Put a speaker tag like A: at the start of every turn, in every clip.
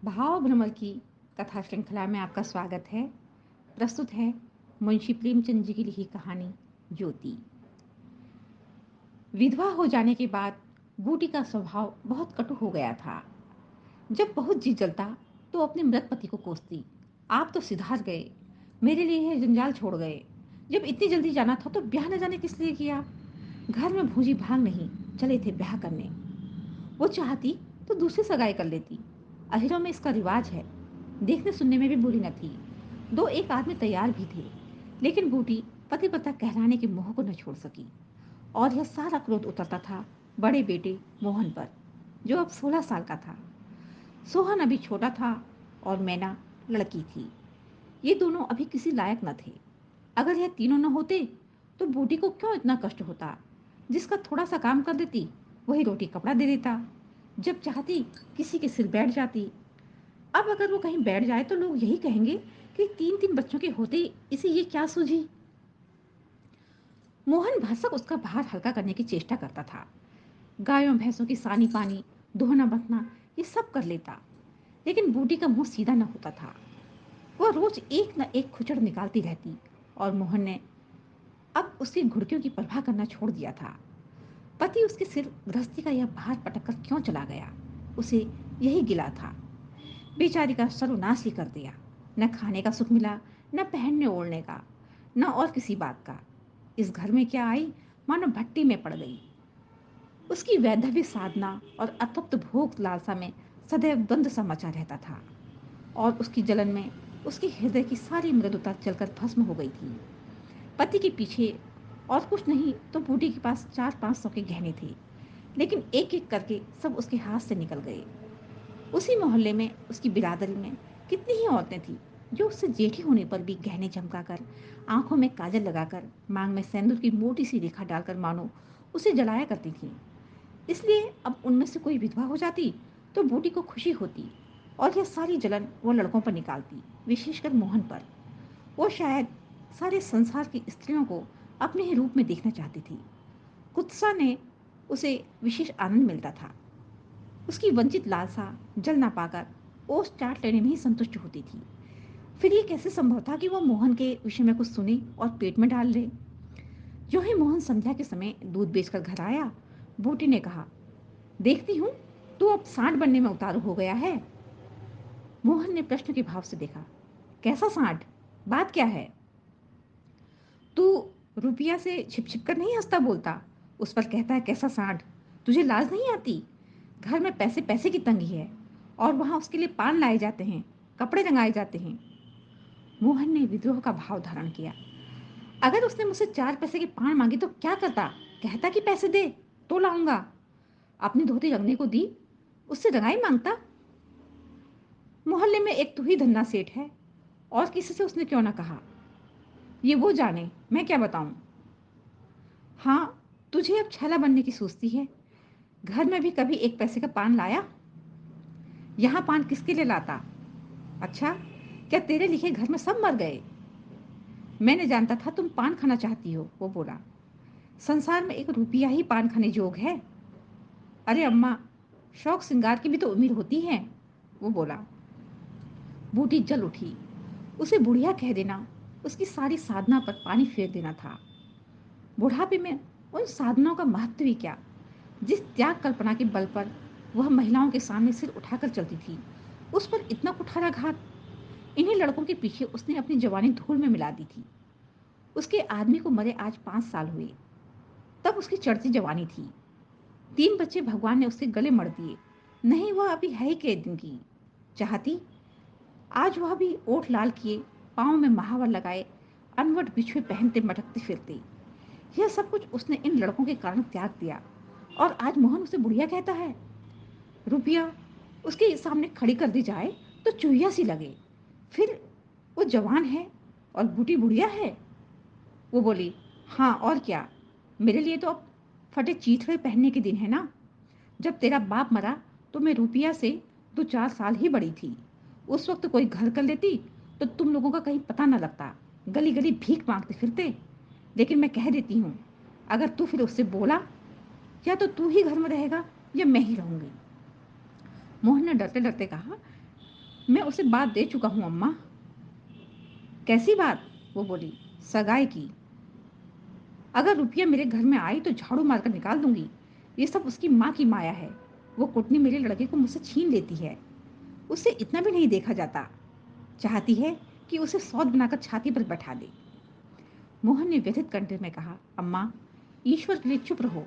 A: भाव भ्रमर की कथा श्रृंखला में आपका स्वागत है। प्रस्तुत है मुंशी प्रेमचंद जी की लिखी कहानी ज्योति। विधवा हो जाने के बाद बूटी का स्वभाव बहुत कटु हो गया था। जब बहुत जी जलता तो अपने मृत पति को कोसती, आप तो सिधार गए, मेरे लिए यह जंजाल छोड़ गए। जब इतनी जल्दी जाना था तो ब्याह न जाने किस लिए किया। घर में भूजी भांग नहीं, चले थे ब्याह करने। वो चाहती तो दूसरी सगाई कर लेती, अहिरों में इसका रिवाज है। देखने सुनने में भी बुरी न थी। दो एक आदमी तैयार भी थे, लेकिन बूटी पतिव्रता कहलाने के मोह को न छोड़ सकी। और यह सारा क्रोध उतरता था बड़े बेटे मोहन पर, जो अब 16 साल का था। सोहन अभी छोटा था और मैना लड़की थी। ये दोनों अभी किसी लायक न थे। अगर यह तीनों न होते तो बूटी को क्यों इतना कष्ट होता। जिसका थोड़ा सा काम कर देती वही रोटी कपड़ा दे देता, जब चाहती किसी के सिर बैठ जाती। अब अगर वो कहीं बैठ जाए तो लोग यही कहेंगे कि तीन तीन बच्चों के होते इसे ये क्या सूझी। मोहन भरसक उसका भार हल्का करने की चेष्टा करता था। गायों भैंसों की सानी पानी, दोहना बतना ये सब कर लेता, लेकिन बूटी का मुंह सीधा न होता था। वह रोज एक न एक खुचड़ निकालती रहती, और मोहन ने अब उसकी घुड़कियों की परवाह करना छोड़ दिया था। पति उसके सिर गृहस्थी का यह भार पटक कर क्यों चला गया, उसे यही गिला था। बेचारी का सर्वनाश ही कर दिया। न खाने का सुख मिला, न पहनने ओढ़ने का, न और किसी बात का। इस घर में क्या आई, मानो भट्टी में पड़ गई। उसकी वैधव्य साधना और अतृप्त भोग लालसा में सदैव द्वंद्व सा मचा रहता था, और उसकी जलन में उसके हृदय की सारी मृदुता जलकर भस्म हो गई थी। पति के पीछे और कुछ नहीं तो बूढ़ी के पास 400-500 के गहने थे, लेकिन एक एक करके सब उसके हाथ से निकल गए। उसी मोहल्ले में उसकी बिरादरी में कितनी ही औरतें थीं जो उससे जेठी होने पर भी गहने चमकाकर, आंखों में काजल लगाकर, मांग में सेंदूर की मोटी सी रेखा डालकर मानो उसे जलाया करती थीं। इसलिए अब उनमें से कोई विधवा हो जाती तो बूटी को खुशी होती, और यह सारी जलन वो लड़कों पर निकालती, विशेषकर मोहन पर। वो शायद सारे संसार की स्त्रियों को अपने ही रूप में देखना चाहती थी। कुत्सा ने उसे विशेष आनंद मिलता था। उसकी वंचित लालसा जल ना पाकर ओस चाट लेने में ही संतुष्ट होती थी। फिर ये कैसे संभव था कि वह मोहन के विषय में कुछ सुने और पेट में डाल ले। जो ही मोहन संध्या के समय दूध बेचकर घर आया, बूटी ने कहा, देखती हूँ तू अब सांड बनने में उतारू हो गया है। मोहन ने प्रश्न के भाव से देखा, कैसा सांड, बात क्या है। तू रुपया से छिप छिप कर नहीं हंसता बोलता, उस पर कहता है कैसा सांड। तुझे लाज नहीं आती। घर में पैसे पैसे की तंगी है, और वहां उसके लिए पान लाए जाते हैं, कपड़े रंगाए जाते हैं। मोहन ने विद्रोह का भाव धारण किया। अगर उसने मुझसे 4 पैसे के पान मांगे तो क्या करता, कहता कि पैसे दे तो लाऊंगा। अपनी धोती रंगने को दी, उससे रंगाई मांगता। मोहल्ले में एक तू ही धन्ना सेठ है, और किसी से उसने क्यों ना कहा। ये वो जाने, मैं क्या बताऊं। हाँ, तुझे अब छैला बनने की सोचती है। घर में भी कभी 1 पैसे का पान लाया। यहाँ पान किसके लिए लाता। अच्छा, क्या तेरे लिखे घर में सब मर गए। मैंने जानता था तुम पान खाना चाहती हो, वो बोला। संसार में एक रुपया ही पान खाने जोग है। अरे अम्मा, शौक श्रृंगार की भी तो उम्र होती है, वो बोला। बूटी जल उठी। उसे बुढ़िया कह देना उसकी सारी साधना पर पानी फेर देना था। बुढ़ापे में उन साधनाओं का महत्व ही क्या, जिस त्याग कल्पना के बल पर वह महिलाओं के सामने सिर उठाकर चलती थी, उस पर इतना कुठाराघात। इन्हीं लड़कों के पीछे उसने अपनी जवानी धूल में मिला दी थी। उसके आदमी को मरे आज 5 साल हुए, तब उसकी चढ़ती जवानी थी। 3 बच्चे भगवान ने उसके गले मड़ दिए। नहीं, वह अभी है ही के दिन की। चाहती आज वह भी ओठ लाल किए, पाँव में महावर लगाए, अनवट बिछुए पहनते मटकते फिरते। यह सब कुछ उसने इन लड़कों के कारण त्याग दिया, और आज मोहन उसे बुढ़िया कहता है। रुपया उसके सामने खड़ी कर दी जाए तो चूहिया सी लगे। फिर वो जवान है और बूटी बुढ़िया है। वो बोली, हाँ और क्या। मेरे लिए तो अब फटे चीथड़े पहनने के दिन है ना। जब तेरा बाप मरा तो मैं रुपया से 2-4 साल ही बड़ी थी। उस वक्त कोई घर कर लेती तो तुम लोगों का कहीं पता न लगता, गली गली भीख मांगते फिरते। लेकिन मैं कह देती हूँ, अगर तू फिर उससे बोला, या तो तू ही घर में रहेगा या मैं ही रहूंगी। मोहन ने डरते डरते कहा, मैं उसे बात दे चुका हूँ अम्मा। कैसी बात? वो बोली। सगाई की। अगर रुपया मेरे घर में आई तो झाड़ू मारकर निकाल दूंगी। ये सब उसकी माँ की माया है। वो कुटनी मेरे लड़के को मुझसे छीन लेती है। उससे इतना भी नहीं देखा जाता। चाहती है कि उसे सौत बनाकर छाती पर बैठा दे। मोहन ने व्यथित कंठ में कहा, अम्मा, ईश्वर के लिए चुप रहो।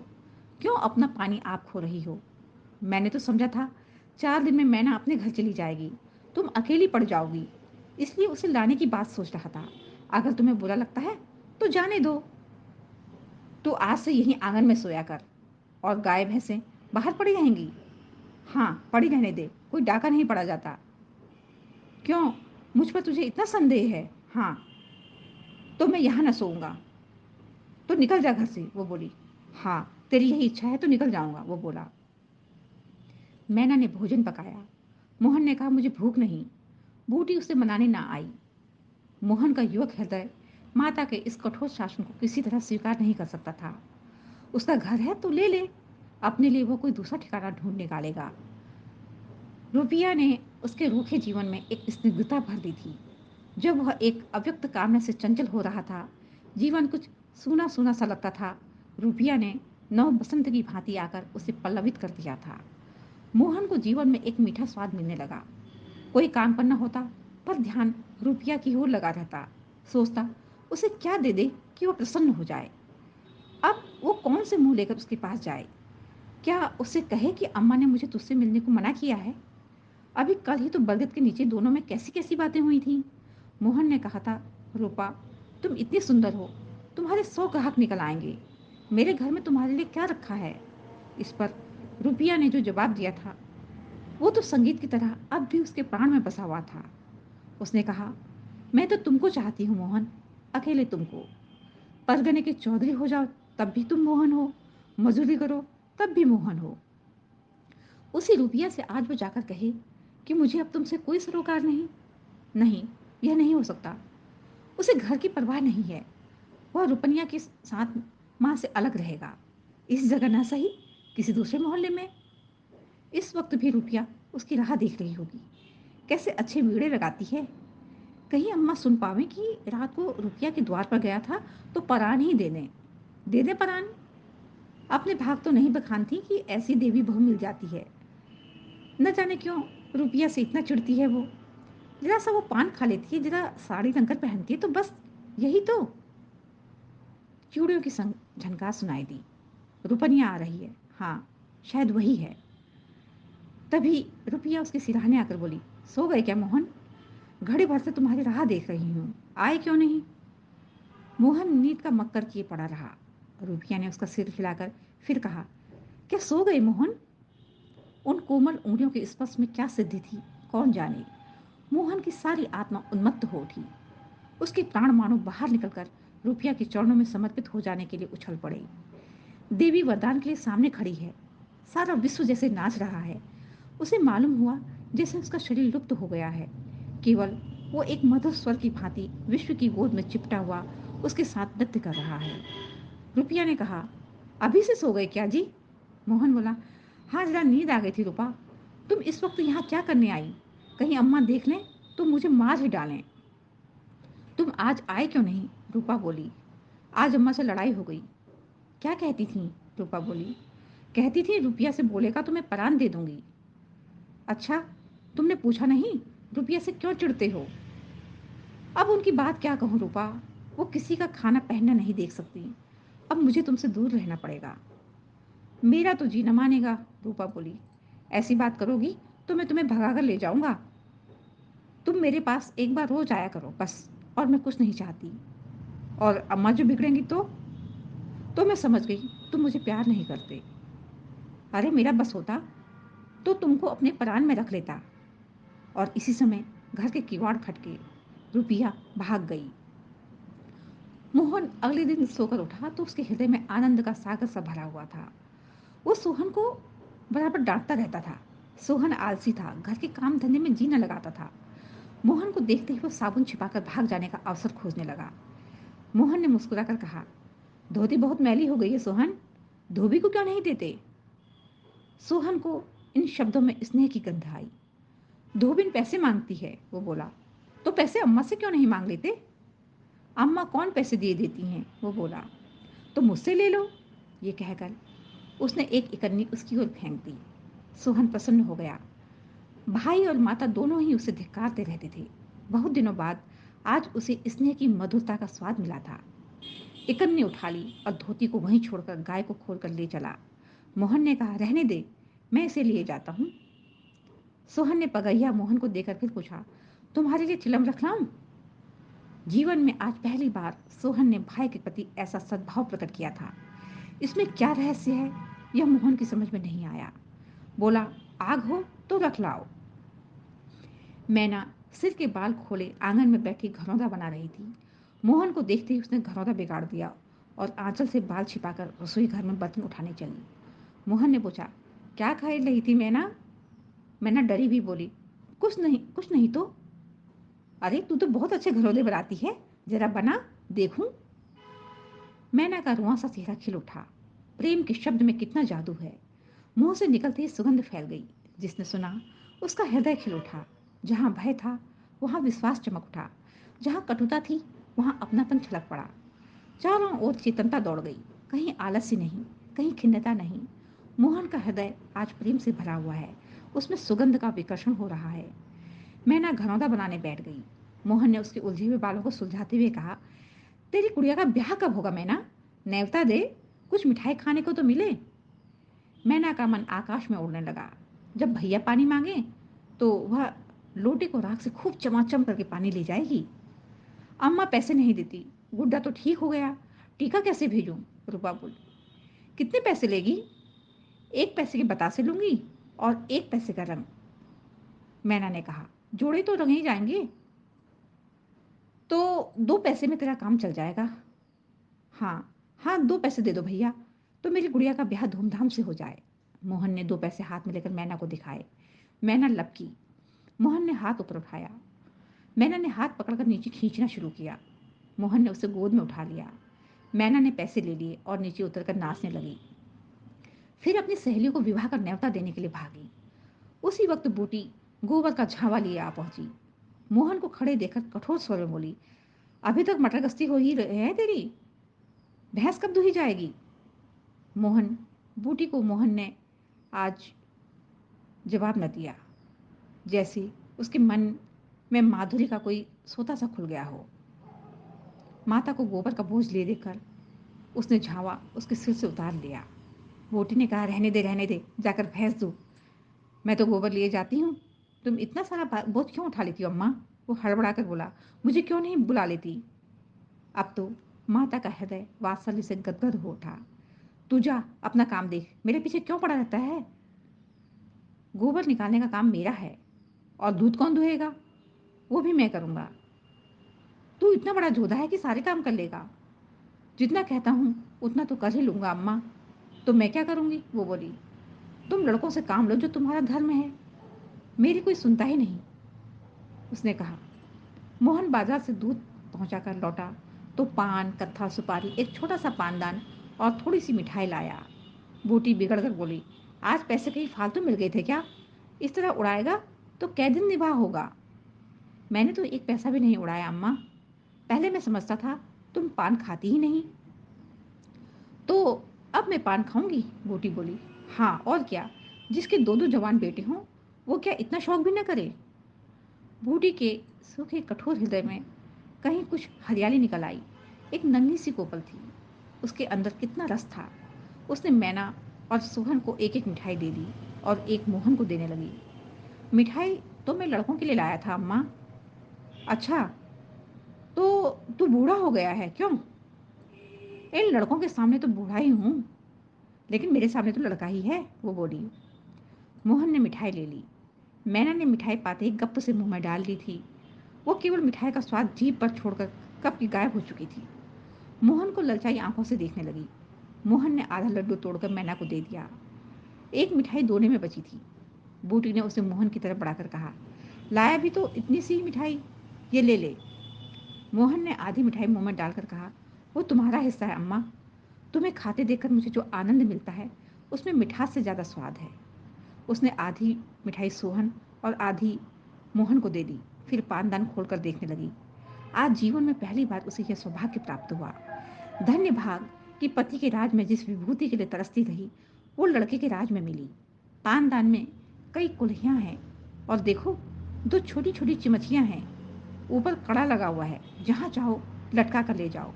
A: क्यों अपना पानी आप खो रही हो? मैंने तो समझा था 4 दिन में मैना अपने घर चली जाएगी, तुम अकेली पड़ जाओगी, इसलिए उसे लाने की बात सोच रहा था। अगर तुम्हें बुरा लगता है तो जाने दो। तो आज से यहीं आंगन में सोया कर। और गाय भैंसें बाहर पड़ी रहेंगी। हाँ, पड़ी रहने दे, कोई डाका नहीं पड़ा जाता। क्यों, मुझ पर तुझे इतना संदेह है? हाँ, तो मैं यहाँ न सोऊंगा। तो निकल जा घर से, वो बोली। हाँ, तेरी यही इच्छा है तो निकल जाऊंगा, वो बोला। मैना ने भोजन पकाया। मोहन ने कहा, मुझे भूख नहीं। बूटी उसे मनाने ना आई। मोहन का युवक हृदय माता के इस कठोर शासन को किसी तरह स्वीकार नहीं कर सकता था। उसका घर है तो ले ले, अपने लिए वो कोई दूसरा ठिकाना ढूंढ निकालेगा। रुपया ने उसके रूखे जीवन में एक स्निग्धता भर दी थी। जब वह एक अव्यक्त कामना से चंचल हो रहा था, जीवन कुछ सूना सूना सा लगता था, रुपया ने नव बसंत की भांति आकर उसे पल्लवित कर दिया था। मोहन को जीवन में एक मीठा स्वाद मिलने लगा। कोई काम करना होता पर ध्यान रुपया की ओर लगा रहता। सोचता, उसे क्या दे दे कि वो प्रसन्न हो जाए। अब वो कौन से मुंह लेकर उसके पास जाए? क्या उसे कहे कि अम्मा ने मुझे तुझसे मिलने को मना किया है? अभी कल ही तो बरगद के नीचे दोनों में कैसी कैसी बातें हुई थी। मोहन ने कहा था, रूपा, तुम इतनी सुंदर हो, तुम्हारे 100 ग्राहक निकल आएंगे। मेरे घर में तुम्हारे लिए क्या रखा है? इस पर रुपया ने जो जवाब दिया था वो तो संगीत की तरह अब भी उसके प्राण में बसा हुआ था। उसने कहा, मैं तो तुमको चाहती हूँ मोहन, अकेले तुमको। परगने के चौधरी हो जाओ तब भी तुम मोहन हो, मजदूरी करो तब भी मोहन हो। उसी रुपया से आज वो जाकर कहे कि मुझे अब तुमसे कोई सरोकार नहीं। नहीं, यह नहीं हो सकता। उसे घर की परवाह नहीं है। वह रुपनिया के साथ माँ से अलग रहेगा। इस जगह ना सही, किसी दूसरे मोहल्ले में। इस वक्त भी रुपया उसकी राह देख रही होगी। कैसे अच्छे बीड़े लगाती है। कहीं अम्मा सुन पावे कि रात को रुपया के द्वार पर गया था तो परान ही दे दे परान। अपने भाग तो नहीं बखानती कि ऐसी देवी बहू मिल जाती है। न जाने क्यों रुपया से इतना चिढ़ती है वो। जरा सा वो पान खा लेती है, जरा साड़ी रंगकर पहनती है तो बस, यही तो। चूड़ियों की संग झनकार सुनाई दी। रुपनिया आ रही है। हाँ, शायद वही है। तभी रुपया उसके सिरहाने आकर बोली, सो गए क्या मोहन? घड़ी भर से तुम्हारी राह देख रही हूँ, आए क्यों नहीं? मोहन नींद का मक्कर किए पड़ा रहा। रुपया ने उसका सिर हिलाकर फिर कहा, क्या सो गए मोहन? उन कोमल उंगलियों के स्पर्श में क्या सिद्धि थी, कौन जाने। मोहन की सारी आत्मा उन्मत्त हो उठी। उसके प्राण मानो बाहर निकलकर रुपया के चरणों में समर्पित हो जाने के लिए उछल पड़े। देवी वरदान के लिए सामने खड़ी है। सारा विश्व जैसे नाच रहा है। उसे मालूम हुआ जैसे उसका शरीर लुप्त हो गया है। केवल वो एक मधुर स्वर की भांति विश्व की गोद में चिपटा हुआ उसके साथ नृत्य कर रहा है। रुपया ने कहा, अभी से सो गए क्या जी? मोहन बोला, हाँ, जरा नींद आ गई थी रूपा। तुम इस वक्त यहाँ क्या करने आई? कहीं अम्मा देख लें तो मुझे मार ही डालें। तुम आज आए क्यों नहीं? रूपा बोली, आज अम्मा से लड़ाई हो गई। क्या कहती थी? रूपा बोली, कहती थी रुपया से बोलेगा तो मैं परान दे दूंगी। अच्छा, तुमने पूछा नहीं रुपया से क्यों चिढ़ते हो? अब उनकी बात क्या कहूँ रूपा, वो किसी का खाना पहनना नहीं देख सकती। अब मुझे तुमसे दूर रहना पड़ेगा। मेरा तो जी न मानेगा, रूपा बोली। ऐसी बात करोगी तो मैं तुम्हें भगा कर ले जाऊंगा। तुम मेरे पास एक बार रोज आया करो बस, और मैं कुछ नहीं चाहती। और अम्मा जो बिगड़ेंगी तो मैं समझ गई तुम मुझे प्यार नहीं करते। अरे मेरा बस होता तो तुमको अपने प्राण में रख लेता। और इसी समय घर के किवाड़ खटके। रुपया भाग गई। मोहन अगले दिन सोकर उठा तो उसके हृदय में आनंद का सागर सा भरा हुआ था। वो सोहन को बराबर डांटता रहता था। सोहन आलसी था, घर के काम धंधे में जी न लगाता था। मोहन को देखते ही वो साबुन छिपाकर भाग जाने का अवसर खोजने लगा। मोहन ने मुस्कुराकर कहा, धोती बहुत मैली हो गई है सोहन, धोबी को क्यों नहीं देते? सोहन को इन शब्दों में स्नेह की गंध आई। धोबिन पैसे मांगती है, वो बोला। तो पैसे अम्मा से क्यों नहीं मांग लेते? अम्मा कौन पैसे दिए देती हैं, वो बोला। तो मुझसे ले लो। ये कहकर उसने एक इकन्नी उसकी ओर फेंक दी। सोहन प्रसन्न हो गया। भाई और माता दोनों ही उसे धिक्कारते रहते थे। बहुत दिनों बाद आज उसे स्नेह की मधुरता का स्वाद मिला था। इकन्नी उठा ली और धोती को वहीं छोड़कर गाय को खोलकर ले चला। मोहन ने कहा, रहने दे, मैं इसे लिए जाता हूँ। सोहन ने पगहिया मोहन को देकर फिर पूछा, तुम्हारे लिए चिलम रख लाऊं? जीवन में आज पहली बार सोहन ने भाई के प्रति ऐसा सद्भाव प्रकट किया था। इसमें क्या रहस्य है, यह मोहन की समझ में नहीं आया। बोला, आग हो तो रख लाओ। मैना सिर के बाल खोले आंगन में बैठी घरौंदा बना रही थी। मोहन को देखते ही उसने घरौंदा बिगाड़ दिया और आंचल से बाल छिपाकर रसोई घर में बर्तन उठाने चली। मोहन ने पूछा, क्या खाई रही थी मैना? मैना डरी भी बोली, कुछ नहीं तो। अरे तू तो बहुत अच्छे घरौंदे बनाती है, जरा बना देखूं। मैना का रुआं सा चेहरा खिल उठा। प्रेम के शब्द में कितना जादू है। मुंह से निकलती ही सुगंध फैल गई। जिसने सुना उसका हृदय खिल उठा। जहां भय था वहां विश्वास चमक उठा। जहां कटुता थी वहां अपनापन छलक पड़ा। चारों ओर चेतनता दौड़ गई। कहीं आलस्य नहीं, कहीं खिन्नता नहीं। मोहन का हृदय आज प्रेम से भरा हुआ है। उसमें सुगंध का विकर्षण हो रहा है। मैना घरौंदा बनाने बैठ गई। मोहन ने उसके उलझे हुए बालों को सुलझाते हुए कहा, तेरी गुड़िया का ब्याह कब होगा मैना? नेवता दे, कुछ मिठाई खाने को तो मिले। मैना का मन आकाश में उड़ने लगा। जब भैया पानी मांगे तो वह लोटे को राख से खूब चमाचम करके पानी ले जाएगी। अम्मा पैसे नहीं देती, गुड्डा तो ठीक हो गया, टीका कैसे भेजूं? रूपा बोली। कितने पैसे लेगी? 1 पैसे के बतासे लूंगी और 1 पैसे का रंग। मैना ने कहा, जोड़े तो रंगे ही जाएंगे, तो 2 पैसे में तेरा काम चल जाएगा। हाँ, हाँ, 2 पैसे दे दो भैया, तो मेरी गुड़िया का ब्याह धूमधाम से हो जाए। मोहन ने 2 पैसे हाथ में लेकर मैना को दिखाए। मैना लपकी। मोहन ने हाथ ऊपर उठाया। मैना ने हाथ पकड़कर नीचे खींचना शुरू किया। मोहन ने उसे गोद में उठा लिया। मैना ने पैसे ले लिए और नीचे उतरकर नाचने लगी। फिर अपनी सहेलियों को विवाह का न्योता देने के लिए भागी। उसी वक्त बूटी गोबर का झावा लिए आ पहुंची। मोहन को खड़े देखकर कठोर स्वर में बोली, अभी तक मटर गश्ती हो ही रहे है तेरी? भैंस कब दुही जाएगी? मोहन बूटी को मोहन ने आज जवाब न दिया। जैसे उसके मन में माधुरी का कोई सोता सा खुल गया हो। माता को गोबर का बोझ ले देकर उसने झावा उसके सिर से उतार लिया। बूटी ने कहा, रहने दे, जाकर भैंस दो, मैं तो गोबर लिए जाती हूँ। तुम इतना सारा बोझ क्यों उठा लेती हो अम्मा? वो हड़बड़ा कर बोला, मुझे क्यों नहीं बुला लेती? अब तो माता का हृदय वात्सल्य से गदगद हो उठा। तू जा अपना काम देख, मेरे पीछे क्यों पड़ा रहता है? गोबर निकालने का काम मेरा है, और दूध कौन दुहेगा? वो भी मैं करूंगा। तू इतना बड़ा जोधा है कि सारे काम कर लेगा। जितना कहता हूँ उतना तो कर ही लूंगा अम्मा। तो मैं क्या करूंगी? वो बोली। तुम लड़कों से काम लो, जो तुम्हारा धर्म है, मेरी कोई सुनता ही नहीं, उसने कहा। मोहन बाजार से दूध पहुंचा कर लौटा तो पान, कत्था, सुपारी, एक छोटा सा पानदान और थोड़ी सी मिठाई लाया। बूटी बिगड़ कर बोली, आज पैसे कहीं फालतू मिल गए थे क्या? इस तरह उड़ाएगा तो कै दिन निभा होगा? मैंने तो 1 पैसा भी नहीं उड़ाया अम्मा। पहले मैं समझता था तुम पान खाती ही नहीं, तो अब मैं पान खाऊंगी, बूटी बोली। हाँ और क्या, जिसके दो दो जवान बेटे हों वो क्या इतना शौक भी न करे? बूटी के सूखे कठोर हृदय में कहीं कुछ हरियाली निकल आई। एक नन्ही सी कोपल थी, उसके अंदर कितना रस था। उसने मैना और सोहन को एक एक मिठाई दे दी और एक मोहन को देने लगी। मिठाई तो मैं लड़कों के लिए लाया था अम्मा। अच्छा, तो तू बूढ़ा हो गया है क्यों? इन लड़कों के सामने तो बूढ़ा ही हूँ, लेकिन मेरे सामने तो लड़का ही है, वो बोली। मोहन ने मिठाई ले ली। मैना ने मिठाई पाते ही गप्प से मुंह में डाल दी थी। वो केवल मिठाई का स्वाद जीभ पर छोड़कर कब की गायब हो चुकी थी। मोहन को ललचाई आंखों से देखने लगी। मोहन ने आधा लड्डू तोड़कर मैना को दे दिया। एक मिठाई दोने में बची थी। बूटी ने उसे मोहन की तरफ बढ़ाकर कहा, लाया भी तो इतनी सी मिठाई, ये ले ले। मोहन ने आधी मिठाई मुंह में डालकर कहा, वो तुम्हारा हिस्सा है अम्मा। तुम्हें खाते देखकर मुझे जो आनंद मिलता है उसमें मिठास से ज़्यादा स्वाद है। उसने आधी मिठाई सोहन और आधी मोहन को दे दी, फिर पानदान खोलकर देखने लगी। आज जीवन में पहली बार उसे यह सौभाग्य प्राप्त हुआ। धन्य भाग कि पति के राज में जिस विभूति के लिए तरसती रही, वो लड़के के राज में मिली। पानदान में कई कुल्हियां हैं और देखो, दो छोटी छोटी चिमचियां हैं। ऊपर कड़ा लगा हुआ है, जहां चाहो लटका कर ले जाओ।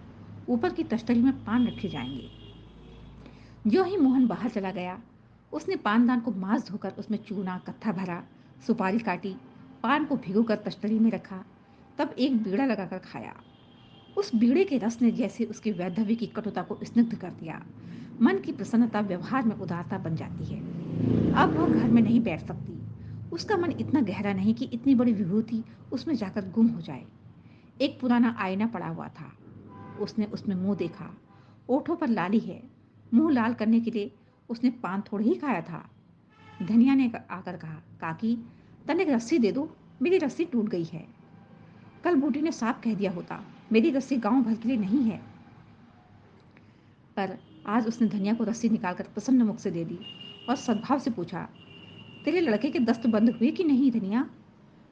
A: ऊपर की तश्तरी में पान रखे जाएंगे। जो ही मोहन बाहर चला गया, उसने पानदान को मांस धोकर उसमें चूना कत्था भरा, सुपारी काटी, पान को भिगोकर तश्तरी में रखा, तब एक बीड़ा लगाकर खाया। उस बीड़े के रस ने जैसे उसके वैधव्य की कटुता को स्निग्ध कर दिया। मन की प्रसन्नता व्यवहार में उदारता बन जाती है। अब वह घर में नहीं बैठ सकती। उसका मन इतना गहरा नहीं कि इतनी बड़ी विभूति उसमें जाकर गुम हो जाए। एक पुराना आईना पड़ा हुआ था। उसने उसमें मुंह देखा। ओठों पर लाली है। मुंह लाल करने के लिए उसने पान थोड़ा ही खाया था। धनिया ने आकर कहा, काकी, तनिक रस्सी दे दो, मेरी रस्सी टूट गई है। कल बूटी ने साफ कह दिया होता, मेरी रस्सी गांव भर के लिए नहीं है। पर आज उसने धनिया को रस्सी निकालकर प्रसन्न मुख से दे दी और सद्भाव से पूछा, तेरे लड़के के दस्त बंद हुए कि नहीं धनिया?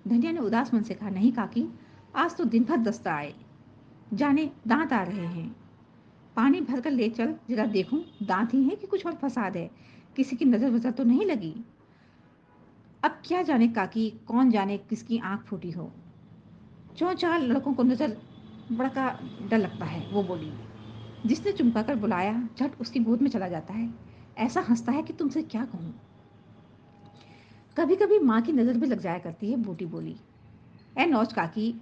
A: धनिया ने उदास मन से कहा, नहीं काकी, आज तो दिन भर दस्त आए, जाने दांत आ रहे हैं। पानी भरकर ले चल, जरा देखूं दांत ही है कि कुछ और फसाद है, किसी की नजर वजर तो नहीं लगी। अब क्या जाने काकी, कौन जाने किसकी आंख फूटी हो। चौ चार लड़कों को नजर बड़ा का डर लगता है, वो बोली। जिसने चुमका कर बुलाया झट उसकी गोद में चला जाता है। ऐसा हंसता है कि तुमसे क्या कहूं। कभी कभी माँ की नजर भी लग जाया करती है, बूटी बोली। ए नौज काकी,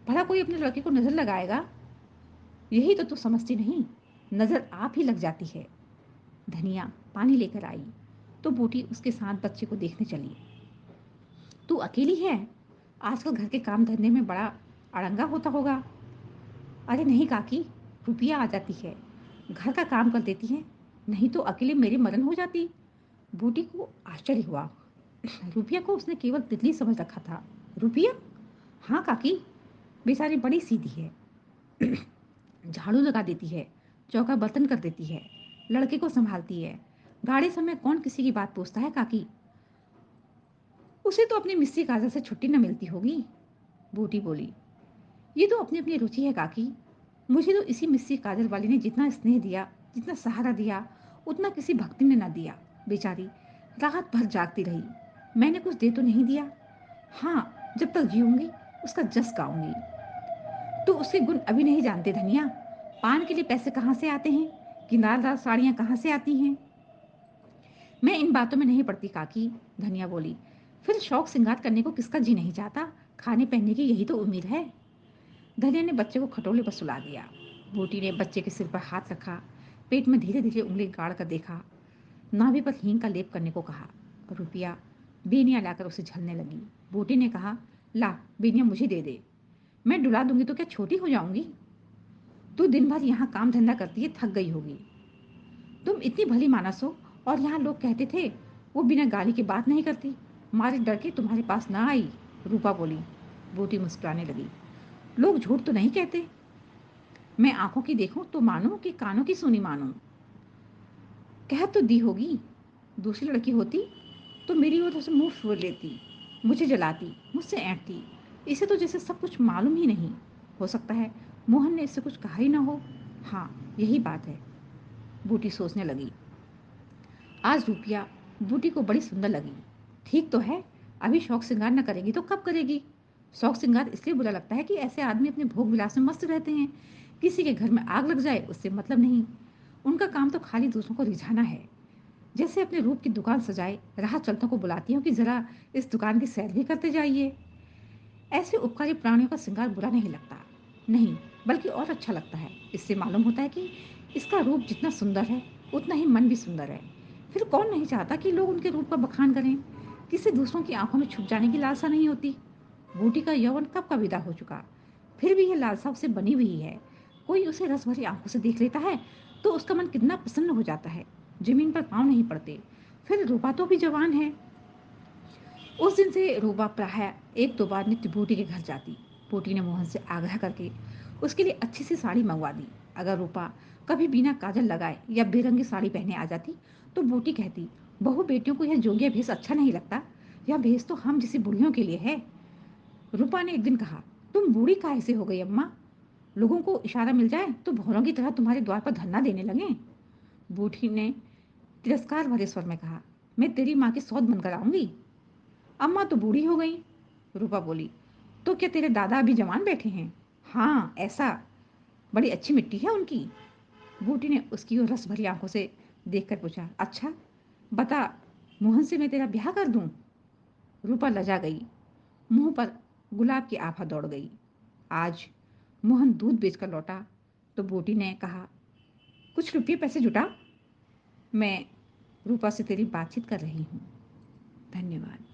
A: भला कोई अपने लड़के को नजर लगाएगा? यही तो तू समझती नहीं, नजर आप ही लग जाती है। धनिया पानी लेकर आई तो बूटी उसके साथ बच्चे को देखने चली। तू अकेली है? आजकल घर के काम धंधे में बड़ा अड़ंगा होता होगा। अरे नहीं काकी, रुपया आ जाती है, घर का काम कर देती है, नहीं तो अकेले मेरी मरण हो जाती। बूटी को आश्चर्य हुआ। रुपया को उसने केवल तितली समझ रखा था। रुपया? हाँ काकी, बेचारी बड़ी सीधी है। झाड़ू लगा देती है, चौका बर्तन कर देती है, लड़के को संभालती है। गाड़ी समय कौन किसी की बात पूछता है काकी? उसे तो अपनी मिस्सी काजल से छुट्टी न मिलती होगी। बूटी बोली, ये तो अपनी अपनी रुचि है काकी। मुझे तो इसी मिस्सी काजल वाली ने जितना स्नेह दिया, जितना सहारा दिया, उतना किसी भक्ति ने न दिया। बेचारी रात भर जागती रही। मैंने कुछ दे तो नहीं दिया। हाँ, जब तक जीऊंगी उसका जस गाऊंगी। तो उसके गुण अभी नहीं जानते धनिया। पान के लिए पैसे कहाँ से आते हैं, किनारदार साड़ियाँ कहाँ से आती हैं। मैं इन बातों में नहीं पड़ती काकी, धनिया बोली। फिर शौक श्रृंगार करने को किसका जी नहीं चाहता, खाने पहनने की यही तो उम्मीद है। धनिया ने बच्चे को खटोले पर सुला दिया। बूटी ने बच्चे के सिर पर हाथ रखा, पेट में धीरे धीरे उंगली गाड़ कर देखा, नाभि पर हींग का लेप करने को कहा। रुपया बेनिया लाकर उसे झलने लगी। बूटी ने कहा, ला बेनिया मुझे दे दे, मैं डुला दूंगी तो क्या छोटी हो जाऊंगी? तू दिन भर यहाँ काम धंधा करती है, थक गई होगी। तुम इतनी भली मानस हो, और यहाँ लोग कहते थे वो बिना गाली की बात नहीं करती, मारे डर के तुम्हारे पास ना आई। रूपा बोली। बूटी मुस्कुराने लगी। लोग झूठ तो नहीं कहते। मैं आंखों की देखूं तो मानूं कि कानों की सुनी मानूं। कह तो दी होगी, दूसरी लड़की होती तो मेरी ओर से मुंह फेर लेती, मुझे जलाती, मुझसे ऐंठती। इसे तो जैसे सब कुछ मालूम ही नहीं। हो सकता है मोहन ने इससे कुछ कहा ही ना हो। हाँ, यही बात है। बूटी सोचने लगी। आज रुपया बूटी को बड़ी सुंदर लगी। ठीक तो है, अभी शौक श्रृंगार न करेगी तो कब करेगी? शौक श्रृंगार इसलिए बुरा लगता है कि ऐसे आदमी अपने भोग विलास में मस्त रहते हैं। किसी के घर में आग लग जाए उससे मतलब नहीं। उनका काम तो खाली दूसरों को रिझाना है। जैसे अपने रूप की दुकान सजाए राह चलतों को बुलाती हूँ कि जरा इस दुकान की सैर भी करते जाइए। ऐसे उपकारी प्राणियों का श्रृंगार बुरा नहीं लगता, नहीं, बल्कि और अच्छा लगता है। इससे मालूम होता है कि इसका रूप जितना सुंदर है उतना ही मन भी सुंदर है। फिर कौन नहीं चाहता कि लोग उनके रूप का बखान करें? किसी दूसरों की आंखों में छुप जाने की लालसा नहीं होती। बूटी का यौवन कब का विदा हो चुका, फिर भी यह लालसा उसे बनी हुई है। कोई उसे रस भरी आंखों से देख लेता है तो उसका मन कितना प्रसन्न हो जाता है। जमीन पर पाँव नहीं पड़ते। फिर रूपा तो भी जवान है। उस दिन से रूबा प्रायः एक दो बार नित्य बूटी के घर जाती। बूटी ने मोहन से आग्रह करके उसके लिए अच्छी सी साड़ी मंगवा दी। अगर रूपा कभी बिना काजल लगाए या बेरंगी साड़ी पहने आ जाती तो बूटी कहती, बहू बेटियों को यह जोगिया भेष अच्छा नहीं लगता, यह भेष तो हम जैसी बुढ़ियों के लिए है। रूपा ने एक दिन कहा, तुम बूढ़ी काहे से हो गई अम्मा? लोगों को इशारा मिल जाए तो भौरों की तरह तुम्हारे द्वार पर धरना देने लगे। बूढ़ी ने तिरस्कार भरे स्वर में कहा, मैं तेरी माँ की सौत बनकर आऊंगी। अम्मा तो बूढ़ी हो गई। रूपा बोली, तो क्या तेरे दादा अभी जवान बैठे हैं? हाँ ऐसा, बड़ी अच्छी मिट्टी है उनकी। बूटी ने उसकी ओर रस भरी आंखों से देखकर पूछा, अच्छा बता, मोहन से मैं तेरा ब्याह कर दूं? रूपा लजा गई, मुंह पर गुलाब की आभा दौड़ गई। आज मोहन दूध बेचकर लौटा तो बूटी ने कहा, कुछ रुपये पैसे जुटा, मैं रूपा से तेरी बातचीत कर रही हूँ। धन्यवाद।